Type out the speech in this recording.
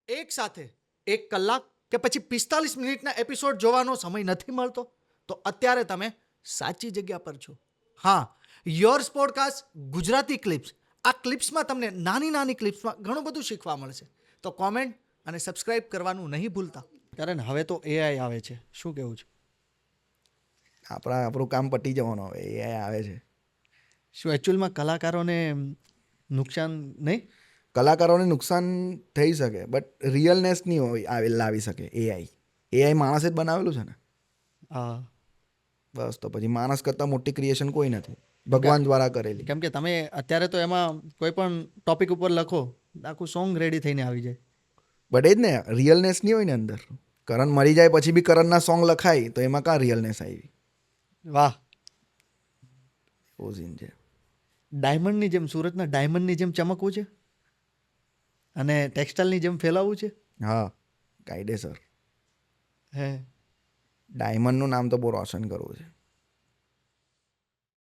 એક સાથે 1 કલાક કે પછી 45 મિનિટના એપિસોડ જોવાનો સમય નથી મળતો તો અત્યારે તમે સાચી જગ્યા પર છો. હા, યોર્સ પોડકાસ્ટ ગુજરાતી ક્લિપ્સ. આ ક્લિપ્સમાં તમને નાની નાની ક્લિપ્સમાં ઘણું બધું શીખવા મળશે. તો કોમેન્ટ અને સબસ્ક્રાઇબ કરવાનું નહીં ભૂલતા. કારણ હવે તો એઆઈ આવે છે, શું કેવું છે? આપણું કામ પટી જવાનું હવે એ આવે છે. શું એકચ્યુઅલમાં કલાકારોને નુકસાન નહીં? કલાકારોને નુકસાન થઈ શકે બટ રિયલનેસ નહીં હોય લાવી શકે એઆઈ માણસે જ બનાવેલું છે ને. હા, બસ તો પછી માણસ કરતાં મોટી ક્રિએશન કોઈ નથી, ભગવાન દ્વારા કરેલી. કેમ કે તમે અત્યારે તો એમાં કોઈ પણ ટોપિક ઉપર લખો, આખું સોંગ રેડી થઈને આવી જાય. બટ એ જ ને, રિયલનેસ નહીં હોય ને અંદર. કરણ મરી જાય પછી બી કરણના સોંગ લખાય તો એમાં કાં રિયલનેસ આવી? વાહ. એવો સીન છે. ડાયમંડની જેમ, સુરતના ડાયમંડની જેમ ચમકવું છે અને ટેક્સટાઇલની જેમ ફેલાવવું છે. હા, કાયદેસર. હે ડાયમંડનું નામ તો બહુ રોશન કરવું છે.